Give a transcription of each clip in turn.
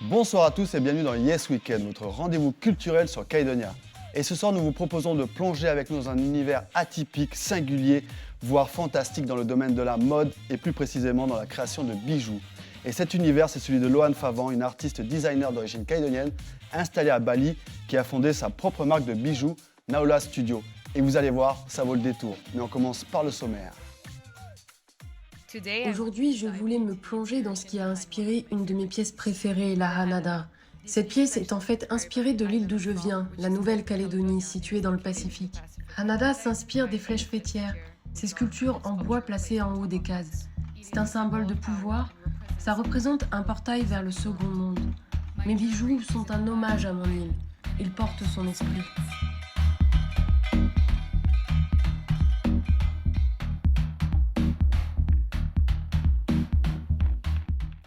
Bonsoir à tous et bienvenue dans Yes Weekend, votre rendez-vous culturel sur Calédonia. Et ce soir, nous vous proposons de plonger avec nous dans un univers atypique, singulier, voire fantastique dans le domaine de la mode et plus précisément dans la création de bijoux. Et cet univers, c'est celui de Loane Favant, une artiste designer d'origine calédonienne, installée à Bali, qui a fondé sa propre marque de bijoux, Naola Studio. Et vous allez voir, ça vaut le détour. Mais on commence par le sommaire. Aujourd'hui, je voulais me plonger dans ce qui a inspiré une de mes pièces préférées, la Hanada. Cette pièce est en fait inspirée de l'île d'où je viens, la Nouvelle-Calédonie, située dans le Pacifique. Hanada s'inspire des flèches fêtières, ces sculptures en bois placées en haut des cases. C'est un symbole de pouvoir, ça représente un portail vers le second monde. Mes bijoux sont un hommage à mon île, ils portent son esprit.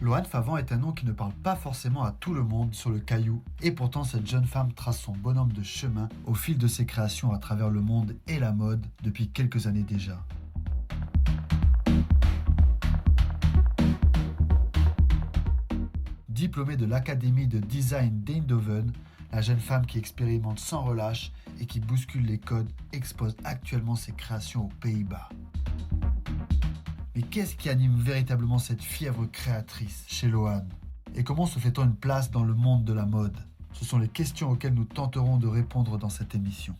Loane Favant est un nom qui ne parle pas forcément à tout le monde sur le caillou, et pourtant cette jeune femme trace son bonhomme de chemin au fil de ses créations à travers le monde et la mode depuis quelques années déjà. Diplômée de l'Académie de Design d'Eindhoven, la jeune femme qui expérimente sans relâche et qui bouscule les codes expose actuellement ses créations aux Pays-Bas. Mais qu'est-ce qui anime véritablement cette fièvre créatrice chez Loane? Et comment se fait-on une place dans le monde de la mode? Ce sont les questions auxquelles nous tenterons de répondre dans cette émission.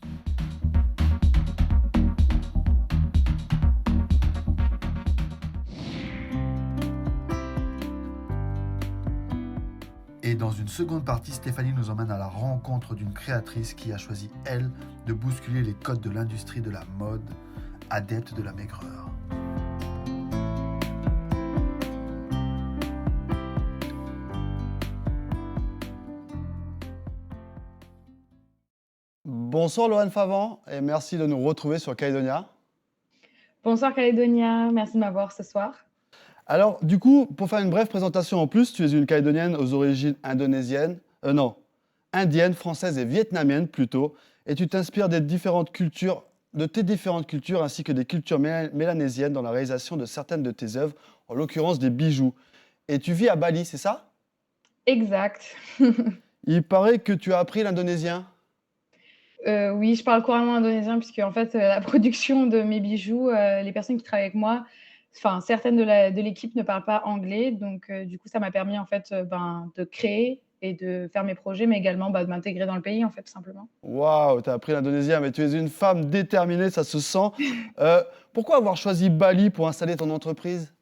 Et dans une seconde partie, Stéphanie nous emmène à la rencontre d'une créatrice qui a choisi, elle, de bousculer les codes de l'industrie de la mode, adepte de la maigreur. Bonsoir Loane Favant et merci de nous retrouver sur Calédonia. Bonsoir Calédonia, merci de m'avoir ce soir. Alors, du coup, pour faire une brève présentation en plus, tu es une Calédonienne aux origines indiennes, françaises et vietnamiennes plutôt, et tu t'inspires de tes différentes cultures ainsi que des cultures mélanésiennes dans la réalisation de certaines de tes œuvres, en l'occurrence des bijoux. Et tu vis à Bali, c'est ça? Exact. Il paraît que tu as appris l'indonésien. Oui, je parle couramment indonésien puisque en fait, la production de mes bijoux, les personnes qui travaillent avec moi, enfin certaines de l'équipe ne parlent pas anglais, donc du coup, ça m'a permis en fait, de créer et de faire mes projets, mais également, de m'intégrer dans le pays en fait, tout simplement. Waouh, tu as appris l'indonésien, mais tu es une femme déterminée, ça se sent. Pourquoi avoir choisi Bali pour installer ton entreprise?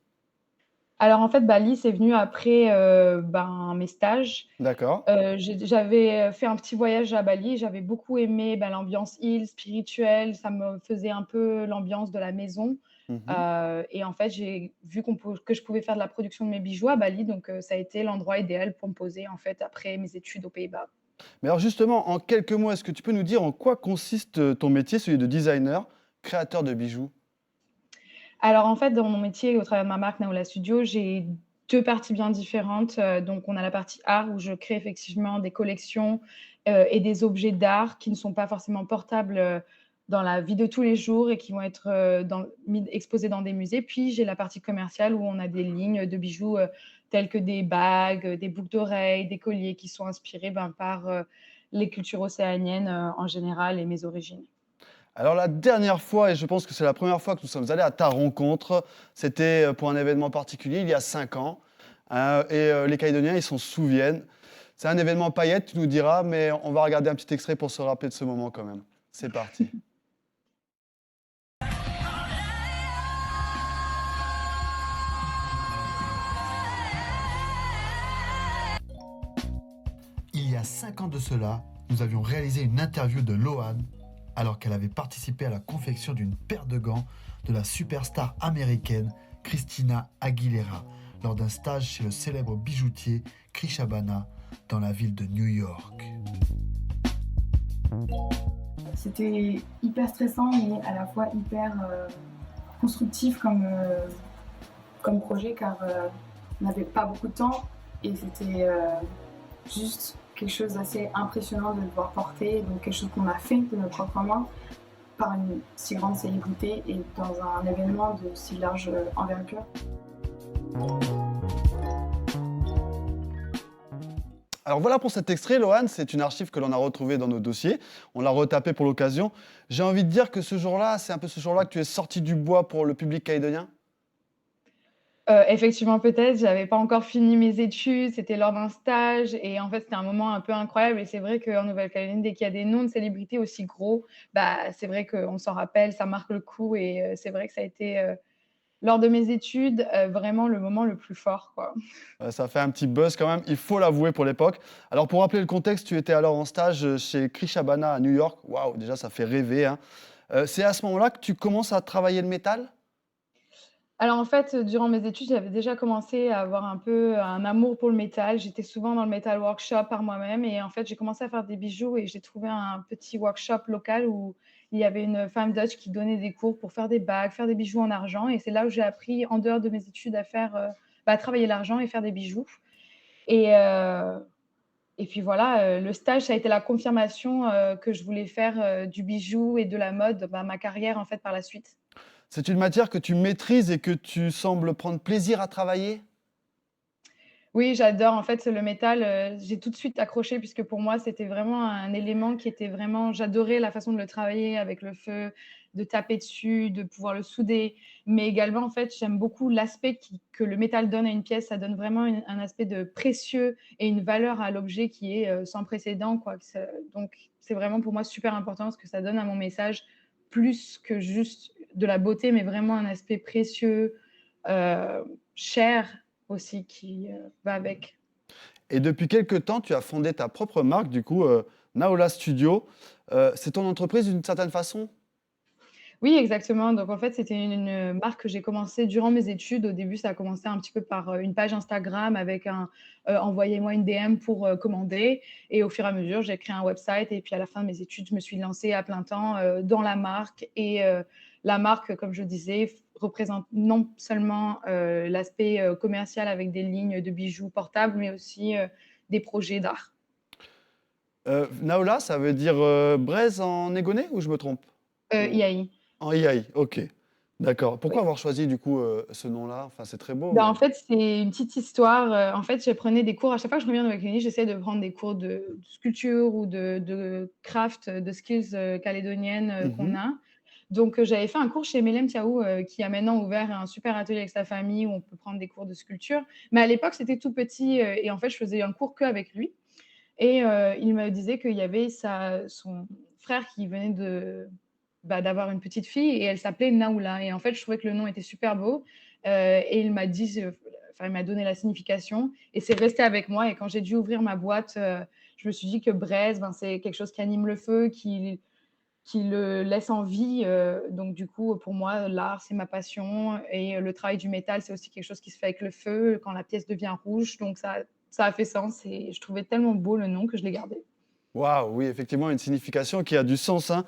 Alors en fait, Bali, c'est venu après, mes stages. D'accord. J'avais fait un petit voyage à Bali, j'avais beaucoup aimé, l'ambiance île, spirituelle, ça me faisait un peu l'ambiance de la maison, Mhm. et en fait, j'ai vu que je pouvais faire de la production de mes bijoux à Bali, donc ça a été l'endroit idéal pour me poser, en fait, après mes études aux Pays-Bas. Mais alors justement, en quelques mots, est-ce que tu peux nous dire en quoi consiste ton métier, celui de designer, créateur de bijoux? Alors en fait, dans mon métier, au travers de ma marque Naola Studio, j'ai 2 parties bien différentes. Donc on a la partie art où je crée effectivement des collections, et des objets d'art qui ne sont pas forcément portables, dans la vie de tous les jours et qui vont être, exposés dans des musées. Puis j'ai la partie commerciale où on a des lignes de bijoux, telles que des bagues, des boucles d'oreilles, des colliers qui sont inspirés, par, les cultures océaniennes, en général et mes origines. Alors la dernière fois, et je pense que c'est la première fois que nous sommes allés à ta rencontre, c'était pour un événement particulier, il y a 5 ans. Les Calédoniens, ils s'en souviennent. C'est un événement paillette, tu nous diras, mais on va regarder un petit extrait pour se rappeler de ce moment quand même. C'est parti. Il y a 5 ans de cela, nous avions réalisé une interview de Loane alors qu'elle avait participé à la confection d'une paire de gants de la superstar américaine Christina Aguilera lors d'un stage chez le célèbre bijoutier Krishabana dans la ville de New York. C'était hyper stressant mais à la fois hyper constructif comme projet car on n'avait pas beaucoup de temps et c'était juste quelque chose d'assez impressionnant de devoir porter, donc quelque chose qu'on a fait de nos propres mains par une si grande célébrité et dans un événement de si large envergure. Alors voilà pour cet extrait, Lohan, c'est une archive que l'on a retrouvée dans nos dossiers. On l'a retapé pour l'occasion. J'ai envie de dire que ce jour-là, c'est un peu ce jour-là que tu es sorti du bois pour le public calédonien? Effectivement, peut-être, j'avais pas encore fini mes études, c'était lors d'un stage et en fait, c'était un moment un peu incroyable et c'est vrai qu'en Nouvelle-Calédonie, dès qu'il y a des noms de célébrités aussi gros, bah, c'est vrai qu'on s'en rappelle, ça marque le coup et c'est vrai que ça a été, lors de mes études, vraiment le moment le plus fort, quoi. Ça fait un petit buzz quand même, il faut l'avouer pour l'époque. Alors pour rappeler le contexte, tu étais alors en stage chez Chris Shabana à New York. Waouh, déjà ça fait rêver, hein. C'est à ce moment-là que tu commences à travailler le métal? Alors en fait, durant mes études, j'avais déjà commencé à avoir un peu un amour pour le métal. J'étais souvent dans le metal workshop par moi-même et en fait, j'ai commencé à faire des bijoux et j'ai trouvé un petit workshop local où il y avait une femme Dutch qui donnait des cours pour faire des bagues, faire des bijoux en argent et c'est là où j'ai appris, en dehors de mes études, à faire, à travailler l'argent et faire des bijoux et heu et puis voilà, le stage, ça a été la confirmation, que je voulais faire, du bijou et de la mode, bah, ma carrière en fait par la suite. C'est une matière que tu maîtrises et que tu sembles prendre plaisir à travailler? Oui, j'adore. En fait, le métal, j'ai tout de suite accroché puisque pour moi, c'était vraiment un élément qui était vraiment j'adorais la façon de le travailler avec le feu, de taper dessus, de pouvoir le souder. Mais également, en fait, j'aime beaucoup l'aspect que le métal donne à une pièce. Ça donne vraiment un aspect de précieux et une valeur à l'objet qui est sans précédent, quoi. Donc, c'est vraiment pour moi super important parce que ça donne à mon message plus que juste de la beauté, mais vraiment un aspect précieux, cher aussi qui, va avec. Et depuis quelque temps, tu as fondé ta propre marque, du coup, Naola Studio. C'est ton entreprise d'une certaine façon? Oui, exactement. Donc en fait, c'était une marque que j'ai commencé durant mes études. Au début, ça a commencé un petit peu par, une page Instagram avec un, «Envoyez-moi une DM pour, commander» et au fur et à mesure, j'ai créé un website et puis à la fin de mes études, je me suis lancée à plein temps, dans la marque et la marque, comme je disais, représente non seulement, l'aspect, commercial avec des lignes de bijoux portables, mais aussi, des projets d'art. Naola, ça veut dire, braise en égonné ou je me trompe? Ou IAI. en IAI, OK. D'accord. Pourquoi Oui. avoir choisi du coup, ce nom-là? Enfin, c'est très beau, Bah, mais en fait, c'est une petite histoire, en fait, je prenais des cours à chaque fois que je reviens de Nouvelle-Calédonie, j'essaie de prendre des cours de sculpture ou de craft, de skills, calédoniennes, qu'on mmh. a. Donc, j'avais fait un cours chez Melem Tiaou, qui a maintenant ouvert un super atelier avec sa famille où on peut prendre des cours de sculpture. Mais à l'époque, c'était tout petit, et en fait, je faisais un cours qu'avec lui et il me disait qu'il y avait son frère qui venait d'avoir une petite fille et elle s'appelait Naoula et en fait, je trouvais que le nom était super beau, et il m'a dit, enfin, il m'a donné la signification et c'est resté avec moi et quand j'ai dû ouvrir ma boîte, je me suis dit que braise, ben, c'est quelque chose qui anime le feu, qui le laisse en vie, donc du coup, pour moi, l'art, c'est ma passion et le travail du métal, c'est aussi quelque chose qui se fait avec le feu, quand la pièce devient rouge, donc ça a fait sens et je trouvais tellement beau le nom que je l'ai gardé. Waouh, oui, effectivement, une signification qui a du sens, hein.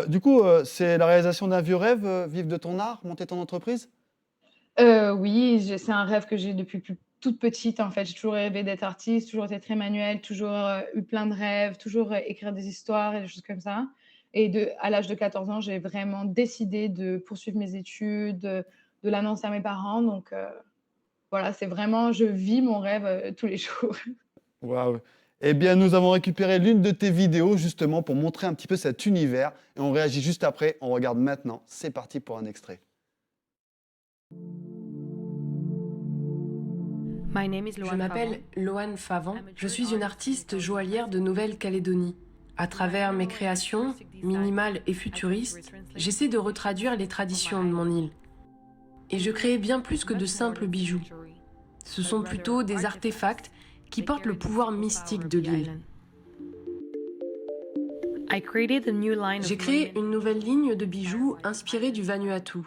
Du coup, c'est la réalisation d'un vieux rêve, vivre de ton art, monter ton entreprise? Oui, c'est un rêve que j'ai depuis toute petite, en fait. J'ai toujours rêvé d'être artiste, toujours été très manuelle, toujours, eu plein de rêves, toujours, écrire des histoires et des choses comme ça et à l'âge de 14 ans, j'ai vraiment décidé de poursuivre mes études, de l'annoncer à mes parents donc voilà, c'est vraiment je vis mon rêve, tous les jours. Waouh! Eh bien, nous avons récupéré l'une de tes vidéos justement pour montrer un petit peu cet univers et on réagit juste après. On regarde maintenant. C'est parti pour un extrait. Je m'appelle Loane Favant, je suis une artiste joaillière de Nouvelle-Calédonie. À travers mes créations, minimales et futuristes, j'essaie de retraduire les traditions de mon île. Et je crée bien plus que de simples bijoux. Ce sont plutôt des artefacts qui portent le pouvoir mystique de l'île. J'ai créé une nouvelle ligne de bijoux inspirée du Vanuatu.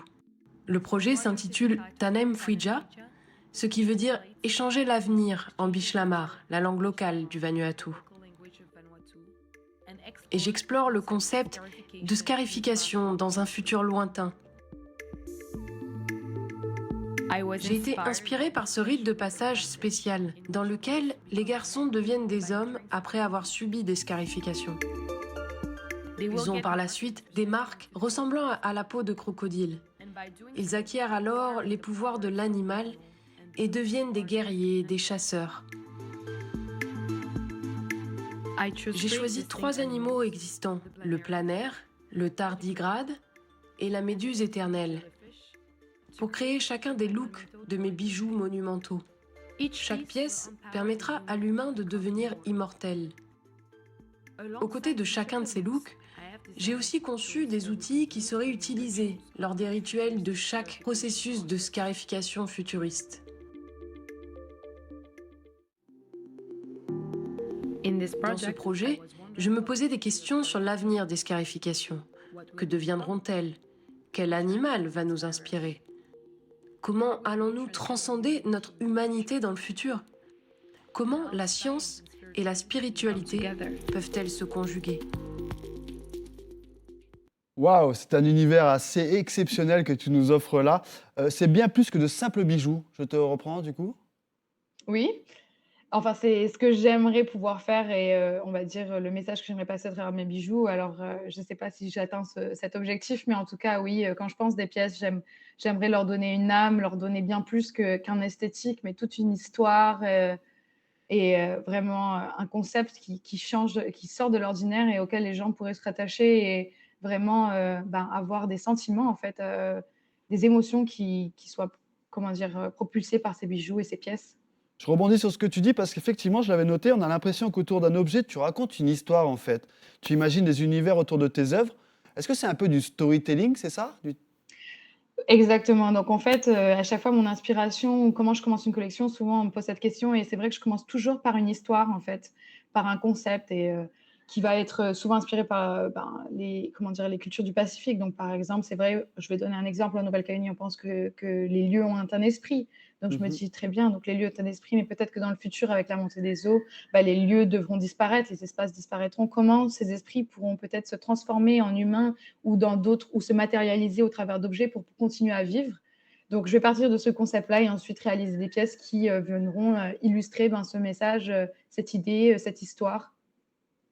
Le projet s'intitule Tanem Fwija, ce qui veut dire échanger l'avenir en Bishlamar, la langue locale du Vanuatu. Et j'explore le concept de scarification dans un futur lointain. J'ai été inspirée par ce rite de passage spécial, dans lequel les garçons deviennent des hommes après avoir subi des scarifications. Ils ont par la suite des marques ressemblant à la peau de crocodile. Ils acquièrent alors les pouvoirs de l'animal et deviennent des guerriers, des chasseurs. J'ai choisi 3 animaux existants, le planaire, le tardigrade et la méduse éternelle, pour créer chacun des looks de mes bijoux monumentaux. Chaque pièce permettra à l'humain de devenir immortel. Aux côtés de chacun de ces looks, j'ai aussi conçu des outils qui seraient utilisés lors des rituels de chaque processus de scarification futuriste. Dans ce projet, je me posais des questions sur l'avenir des scarifications. Que deviendront-elles? Quel animal va nous inspirer? Comment allons-nous transcender notre humanité dans le futur? Comment la science et la spiritualité peuvent-elles se conjuguer? Waouh, c'est un univers assez exceptionnel que tu nous offres là. C'est bien plus que de simples bijoux. Je te reprends du coup? Oui, enfin, c'est ce que j'aimerais pouvoir faire et on va dire, le message que j'aimerais passer à travers mes bijoux. Alors, je ne sais pas si j'atteins cet objectif, mais en tout cas, oui, quand je pense des pièces, j'aimerais leur donner une âme, leur donner bien plus qu'un esthétique, mais toute une histoire, et vraiment, un concept qui change, qui sort de l'ordinaire et auquel les gens pourraient se rattacher et vraiment, avoir des sentiments, en fait, des émotions qui soient, comment dire, propulsées par ces bijoux et ces pièces. Je rebondis sur ce que tu dis parce qu'effectivement, je l'avais noté, on a l'impression qu'autour d'un objet, tu racontes une histoire en fait. Tu imagines des univers autour de tes œuvres. Est-ce que c'est un peu du storytelling, c'est ça? Exactement. Donc en fait, à chaque fois mon inspiration ou comment je commence une collection, souvent on me pose cette question et c'est vrai que je commence toujours par une histoire en fait, par un concept et qui va être, souvent inspiré par, les comment dire? Les cultures du Pacifique. Donc par exemple, c'est vrai, je vais donner un exemple, en Nouvelle-Calédonie, on pense que les lieux ont un esprit. Donc je me Mhm. dis: «Très bien, donc les lieux ont un esprit, mais peut-être que dans le futur avec la montée des eaux, les lieux devront disparaître, les espaces disparaîtront». Comment ces esprits pourront peut-être se transformer en humains ou dans d'autres ou se matérialiser au travers d'objets pour continuer à vivre. Donc, je vais partir de ce concept-là et ensuite réaliser des pièces qui viendront illustrer ce message, cette idée, cette histoire.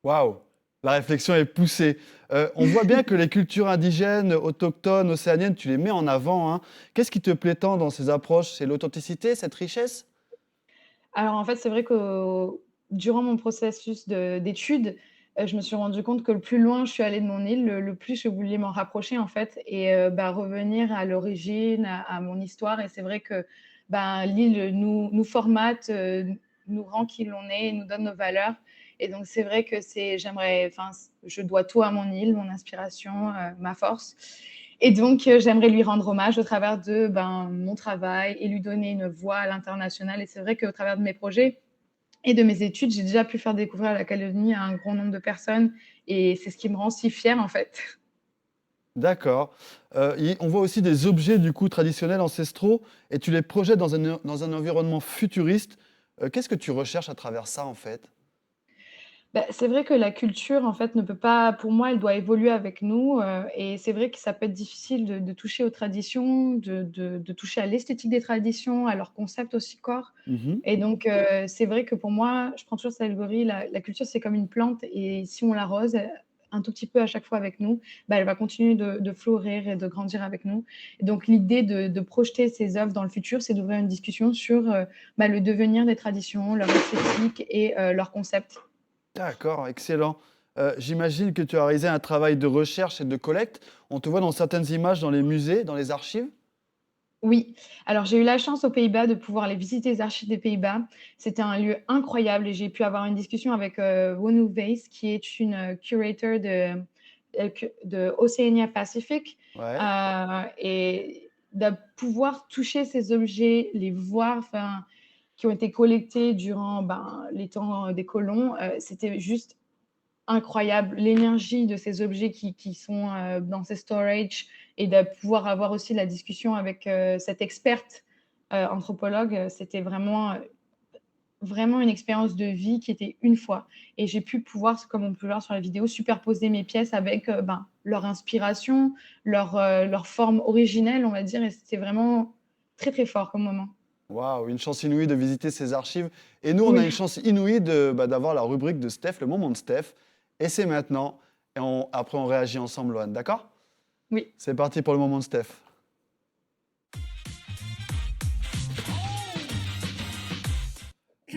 Waouh, la réflexion est poussée. On voit bien que les cultures indigènes, autochtones, océaniennes, tu les mets en avant, hein. Qu'est-ce qui te plaît tant dans ces approches? C'est l'authenticité, cette richesse? Alors en fait, c'est vrai que durant mon processus d'études, je me suis rendu compte que le plus loin je suis allée de mon île, le plus je voulais m'en rapprocher en fait et revenir à l'origine, à mon histoire et c'est vrai que, l'île nous formate, nous rend qui l'on est, nous donne nos valeurs et donc c'est vrai que je dois tout à mon île, mon inspiration, ma force et donc j'aimerais lui rendre hommage au travers de, mon travail et lui donner une voix à l'international et c'est vrai qu'au travers de mes projets et de mes études, j'ai déjà pu faire découvrir la Calédonie à un grand nombre de personnes et c'est ce qui me rend si fière, en fait. D'accord. On voit aussi des objets du coup traditionnels ancestraux et tu les projettes dans un environnement futuriste. Qu'est-ce que tu recherches à travers ça en fait? C'est vrai que la culture, en fait, ne peut pas pour moi, elle doit évoluer avec nous, et c'est vrai que ça peut être difficile de toucher aux traditions, de toucher à l'esthétique des traditions, à leurs concepts aussi corps Mhm. et donc c'est vrai que pour moi, je prends toujours cette allégorie, la culture, c'est comme une plante et si on l'arrose, un tout petit peu à chaque fois avec nous, elle va continuer de fleurir et de grandir avec nous et donc l'idée de projeter ces œuvres dans le futur, c'est d'ouvrir une discussion sur, le devenir des traditions, leur esthétique et leurs concepts. D'accord, excellent. J'imagine que tu as réalisé un travail de recherche et de collecte. On te voit dans certaines images dans les musées, dans les archives? Oui, alors j'ai eu la chance aux Pays-Bas de pouvoir aller visiter les archives des Pays-Bas. C'était un lieu incroyable et j'ai pu avoir une discussion avec, Wonu Weiss qui est une, curator de Oceania Pacific, Ouais. et de pouvoir toucher ces objets, les voir, enfin, qui ont été collectés durant, les temps, des colons, c'était juste incroyable, l'énergie de ces objets qui sont, dans ces storage et de pouvoir avoir aussi la discussion avec, cette experte, anthropologue, c'était vraiment une expérience de vie qui était une fois et j'ai pu pouvoir, comme on peut le voir sur la vidéo, superposer mes pièces avec, leur inspiration, leur forme originelle, on va dire et c'était vraiment très, très fort comme moment. Waouh, une chance inouïe de visiter ces archives. Et nous, on a Oui, une chance inouïe d'avoir la rubrique de Steph, le moment de Steph. Et c'est maintenant. Et après, on réagit ensemble, Loane, d'accord? oui. C'est parti pour le moment de Steph.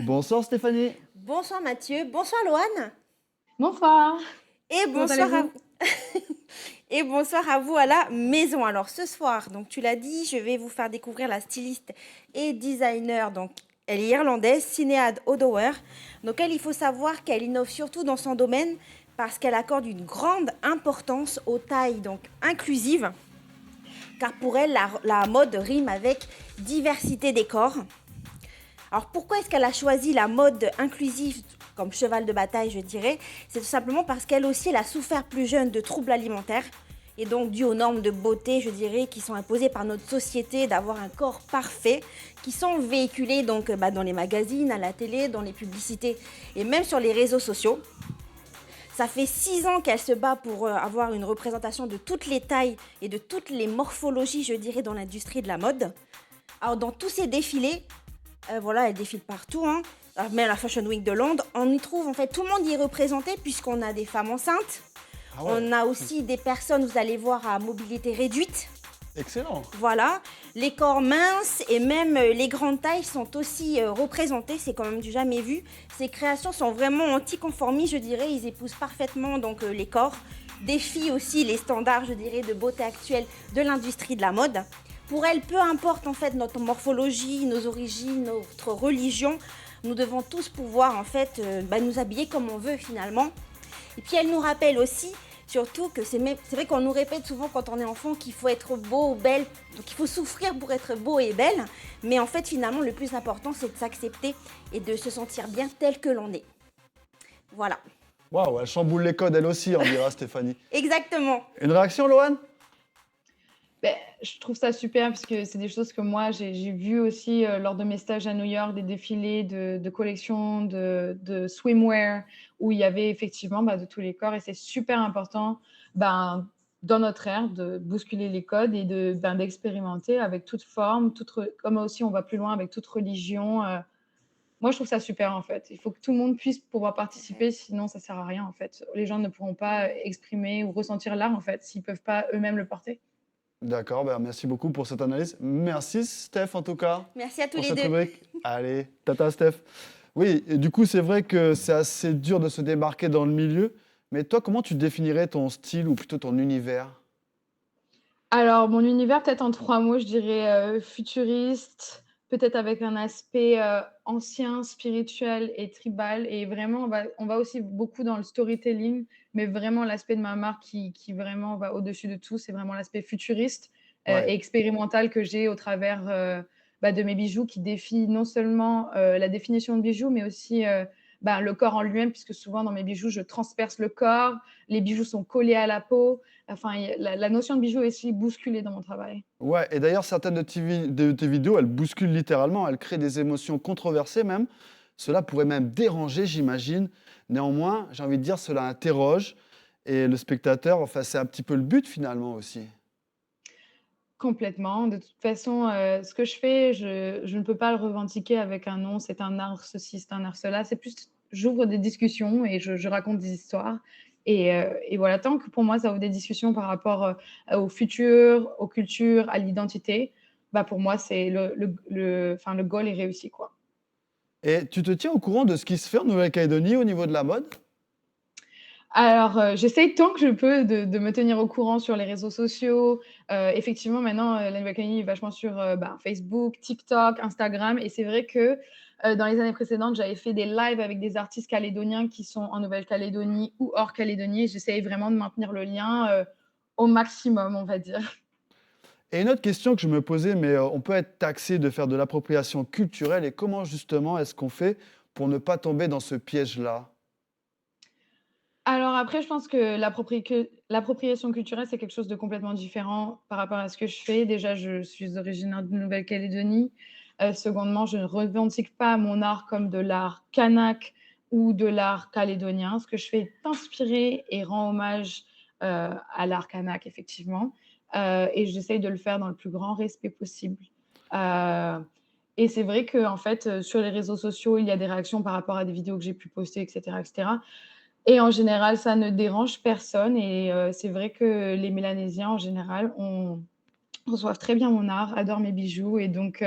Bonsoir Stéphanie. Bonsoir Mathieu, bonsoir Loane. Bonsoir, Et comment bonsoir à allez-vous? vous. Et bonsoir à vous à la maison. Alors ce soir, donc tu l'as dit, je vais vous faire découvrir la styliste et designer. Donc elle est irlandaise, Sinéad O'Dower. Donc elle, il faut savoir qu'elle innove surtout dans son domaine parce qu'elle accorde une grande importance aux tailles donc inclusives. Car pour elle, la mode rime avec diversité des corps. Alors pourquoi est-ce qu'elle a choisi la mode inclusive comme cheval de bataille, je dirais? C'est tout simplement parce qu'elle aussi, elle a souffert plus jeune de troubles alimentaires et donc dû aux normes de beauté, je dirais, qui sont imposées par notre société d'avoir un corps parfait, qui sont véhiculées donc dans les magazines, à la télé, dans les publicités et même sur les réseaux sociaux. Ça fait 6 ans qu'elle se bat pour avoir une représentation de toutes les tailles et de toutes les morphologies, je dirais, dans l'industrie de la mode. Alors dans tous ces défilés, voilà, elle défile partout, hein. Même à la Fashion Week de Londres, on y trouve en fait tout le monde y est représenté puisqu'on a des femmes enceintes, Ah ouais, on a aussi des personnes, vous allez voir, à mobilité réduite, excellent. voilà, les corps minces et même les grandes tailles sont aussi représentées, c'est quand même du jamais vu. Ces créations sont vraiment anticonformistes, je dirais, ils épousent parfaitement donc les corps, défient aussi les standards, je dirais, de beauté actuelle de l'industrie de la mode. Pour elle, peu importe en fait notre morphologie, nos origines, notre religion, nous devons tous pouvoir en fait nous habiller comme on veut finalement. Et puis elle nous rappelle aussi, surtout que c'est vrai qu'on nous répète souvent quand on est enfant qu'il faut être beau ou belle, donc il faut souffrir pour être beau et belle. Mais en fait finalement le plus important c'est de s'accepter et de se sentir bien tel que l'on est. Voilà, Waouh, elle chamboule les codes elle aussi, on dira Stéphanie. exactement. Une réaction, Loane? Ben, je trouve ça super parce que c'est des choses que moi j'ai vues aussi lors de mes stages à New York, des défilés de collections de swimwear où il y avait effectivement de tous les corps et c'est super important ben, dans notre ère de bousculer les codes et d'expérimenter avec toute forme, comme aussi on va plus loin avec toute religion. Moi, je trouve ça super en fait. Il faut que tout le monde puisse pouvoir participer, sinon ça sert à rien en fait. Les gens ne pourront pas exprimer ou ressentir l'art en fait s'ils peuvent pas eux-mêmes le porter. D'accord, ben merci beaucoup pour cette analyse. Merci Steph en tout cas Merci à tous pour les cette deux. rubrique. Allez, tata Steph. Oui, et du coup c'est vrai que c'est assez dur de se démarquer dans le milieu, mais toi comment tu définirais ton style ou plutôt ton univers? Alors, mon univers, peut-être en 3 mots, je dirais, futuriste, peut-être avec un aspect, ancien, spirituel et tribal et vraiment on va aussi beaucoup dans le storytelling, mais vraiment l'aspect de ma marque qui vraiment va au-dessus de tout, c'est vraiment l'aspect futuriste, Ouais. et expérimental que j'ai au travers, de mes bijoux qui défient non seulement, la définition de bijoux, mais aussi, le corps en lui-même puisque souvent dans mes bijoux, je transperce le corps, les bijoux sont collés à la peau. Enfin, la notion de bijou est aussi bousculée dans mon travail. Ouais, et d'ailleurs certaines de tes vidéos, elles bousculent littéralement, elles créent des émotions controversées même. Cela pourrait même déranger, j'imagine. Néanmoins, j'ai envie de dire, cela interroge et le spectateur, enfin c'est un petit peu le but finalement aussi. Complètement. De toute façon, ce que je fais, je ne peux pas le revendiquer avec un nom, c'est un art ceci, c'est un art cela. C'est plus j'ouvre des discussions et je raconte des histoires et voilà, tant que pour moi ça ouvre des discussions par rapport, au futur, aux cultures, à l'identité, pour moi c'est le goal est réussi, quoi. Et tu te tiens au courant de ce qui se fait en Nouvelle-Calédonie au niveau de la mode? Alors, j'essaye tant que je peux de me tenir au courant sur les réseaux sociaux. Effectivement, maintenant, la Nouvelle-Calédonie est vachement sur, Facebook, TikTok, Instagram et c'est vrai que, dans les années précédentes, j'avais fait des lives avec des artistes calédoniens qui sont en Nouvelle-Calédonie ou hors Calédonie et j'essayais vraiment de maintenir le lien, au maximum, on va dire. Et une autre question que je me posais, mais on peut être taxé de faire de l'appropriation culturelle et comment justement est-ce qu'on fait pour ne pas tomber dans ce piège-là? Alors après, je pense que l'appropriation culturelle, c'est quelque chose de complètement différent par rapport à ce que je fais. Déjà, je suis originaire de Nouvelle-Calédonie. Secondement, je ne revendique pas mon art comme de l'art kanak ou de l'art calédonien. Ce que je fais est inspiré et rend hommage, à l'art kanak effectivement, et j'essaye de le faire dans le plus grand respect possible. Heu et c'est vrai qu'en fait, sur les réseaux sociaux, il y a des réactions par rapport à des vidéos que j'ai pu poster et cetera et en général, ça ne dérange personne et c'est vrai que les Mélanésiens, en général, reçoivent très bien mon art, adorent mes bijoux et donc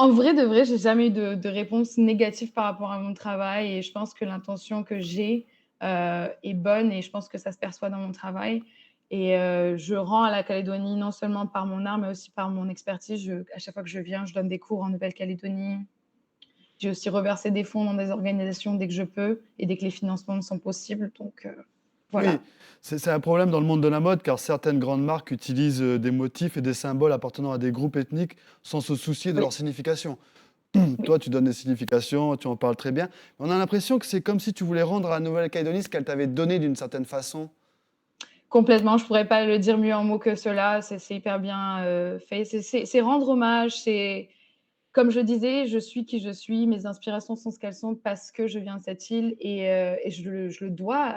En vrai de vrai, j'ai jamais eu de réponse négative par rapport à mon travail et je pense que l'intention que j'ai, est bonne et je pense que ça se perçoit dans mon travail et je rends à la Calédonie non seulement par mon art, mais aussi par mon expertise. À chaque fois que je viens, je donne des cours en Nouvelle-Calédonie. J'ai aussi reversé des fonds dans des organisations dès que je peux et dès que les financements sont possibles, donc Oui, voilà. c'est un problème dans le monde de la mode car certaines grandes marques utilisent des motifs et des symboles appartenant à des groupes ethniques sans se soucier de Oui, leur signification. oui. Toi, tu donnes des significations, tu en parles très bien. Mais on a l'impression que c'est comme si tu voulais rendre à la Nouvelle-Calédonie ce qu'elle t'avait donné d'une certaine façon. Complètement, je pourrais pas le dire mieux en mots que cela, c'est hyper bien, fait. C'est rendre hommage, c'est comme je disais, je suis qui je suis, mes inspirations sont ce qu'elles sont parce que je viens de cette île et je le dois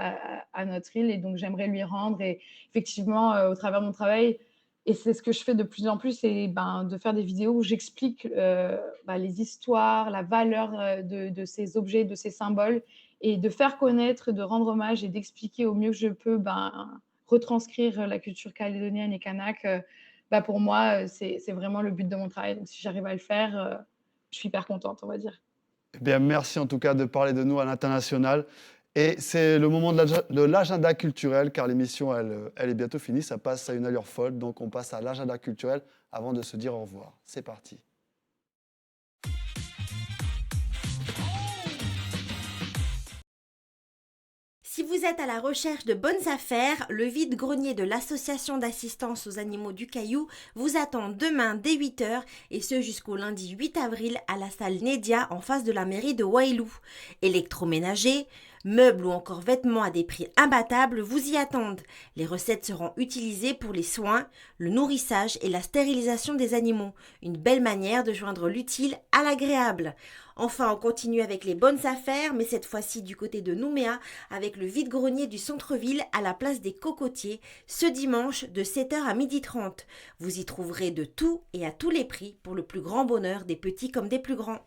à notre île et donc j'aimerais lui rendre et effectivement, au travers de mon travail et c'est ce que je fais de plus en plus, c'est, ben, de faire des vidéos où j'explique, bah, les histoires, la valeur, de ces objets, de ces symboles et de faire connaître, de rendre hommage et d'expliquer au mieux que je peux, ben, retranscrire la culture calédonienne et kanak, bah, pour moi, c'est vraiment le but de mon travail. Donc si j'arrive à le faire, je suis hyper contente, on va dire. Eh bien, merci en tout cas de parler de nous à l'international. Et c'est le moment de l'agenda culturel, car l'émission, elle est bientôt finie. Ça passe à une allure folle. Donc, on passe à l'agenda culturel avant de se dire au revoir. C'est parti. Si vous êtes à la recherche de bonnes affaires, le vide-grenier de l'association d'assistance aux animaux du Caillou vous attend demain dès 8h et ce jusqu'au lundi 8 avril à la salle Nédia en face de la mairie de Wailou. Électroménager, meubles ou encore vêtements à des prix imbattables vous y attendent. Les recettes seront utilisées pour les soins, le nourrissage et la stérilisation des animaux. Une belle manière de joindre l'utile à l'agréable. Enfin, on continue avec les bonnes affaires, mais cette fois-ci du côté de Nouméa, avec le vide-grenier du centre-ville à la place des Cocotiers, ce dimanche de 7h à 12h30. Vous y trouverez de tout et à tous les prix pour le plus grand bonheur des petits comme des plus grands.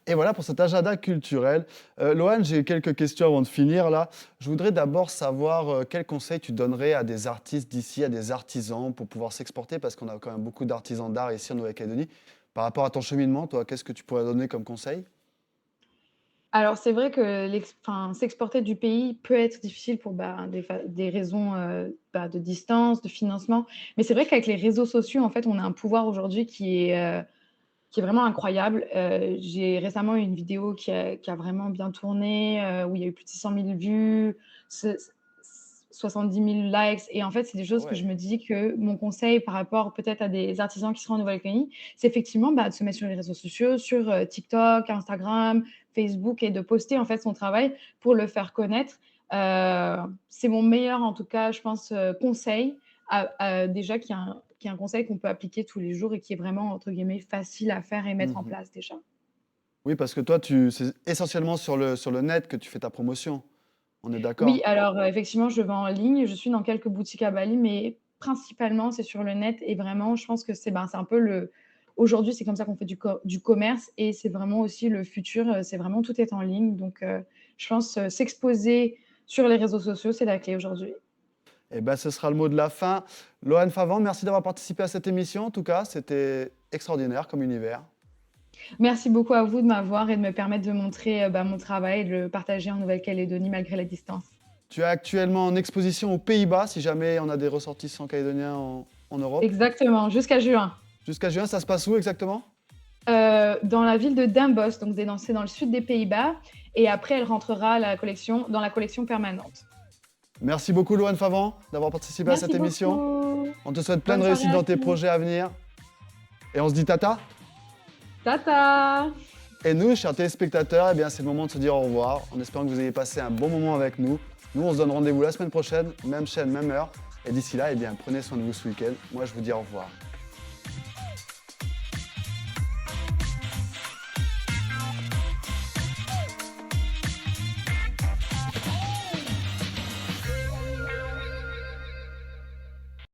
Et voilà pour cet agenda culturel. Loane, j'ai quelques questions avant de finir là. Je voudrais d'abord savoir quels conseils tu donnerais à des artistes d'ici, à des artisans pour pouvoir s'exporter, parce qu'on a quand même beaucoup d'artisans d'art ici en Nouvelle-Calédonie. Par rapport à ton cheminement, toi, qu'est-ce que tu pourrais donner comme conseil? Alors c'est vrai que s'exporter du pays peut être difficile pour, bah, des raisons, bah, de distance, de financement. Mais c'est vrai qu'avec les réseaux sociaux, en fait, on a un pouvoir aujourd'hui qui est vraiment incroyable. J'ai récemment eu une vidéo qui a vraiment bien tourné, où il y a eu plus de 600 000 vues, ce 70 000 likes et en fait, c'est des Ah choses que je ouais. me dis que mon conseil par rapport peut-être à des artisans qui seront en Nouvelle-Calédonie, c'est effectivement, bah, de se mettre sur les réseaux sociaux, sur, TikTok, Instagram, Facebook et de poster en fait son travail pour le faire connaître. C'est mon meilleur en tout cas, je pense, conseil déjà qui est un conseil qu'on peut appliquer tous les jours et qui est vraiment entre guillemets «facile» à faire et mettre en Mhm. place déjà. Oui, parce que toi, c'est essentiellement sur le net que tu fais ta promotion. On est Oui, d'accord? alors, effectivement, je vends en ligne, je suis dans quelques boutiques à Bali, mais principalement, c'est sur le net et vraiment, je pense que c'est un peu le aujourd'hui, c'est comme ça qu'on fait du commerce et c'est vraiment aussi le futur, c'est vraiment tout est en ligne donc je pense, s'exposer sur les réseaux sociaux, c'est la clé aujourd'hui. Eh ben, ce sera le mot de la fin. Loane Favant, merci d'avoir participé à cette émission. En tout cas, c'était extraordinaire comme univers. Merci beaucoup à vous de m'avoir et de me permettre de montrer, bah, mon travail et de le partager en Nouvelle-Calédonie malgré la distance. Tu es actuellement en exposition aux Pays-Bas, si jamais on a des ressortissants calédoniens en Europe. Exactement, jusqu'à juin. Jusqu'à juin, ça se passe où exactement? Dans la ville de Den Bosch, donc c'est dans le sud des Pays-Bas et après elle rentrera dans la collection permanente. Merci beaucoup, Loane Favant, d'avoir participé à cette Merci émission. beaucoup. On te souhaite plein Bonne de soirée réussite à dans tes tous. projets à venir. Et on se dit tata. Tata. Et nous, chers téléspectateurs, eh bien, c'est le moment de se dire au revoir, en espérant que vous ayez passé un bon moment avec nous. Nous, on se donne rendez-vous la semaine prochaine, même chaîne, même heure. Et d'ici là, eh bien, prenez soin de vous ce week-end. Moi, je vous dis au revoir.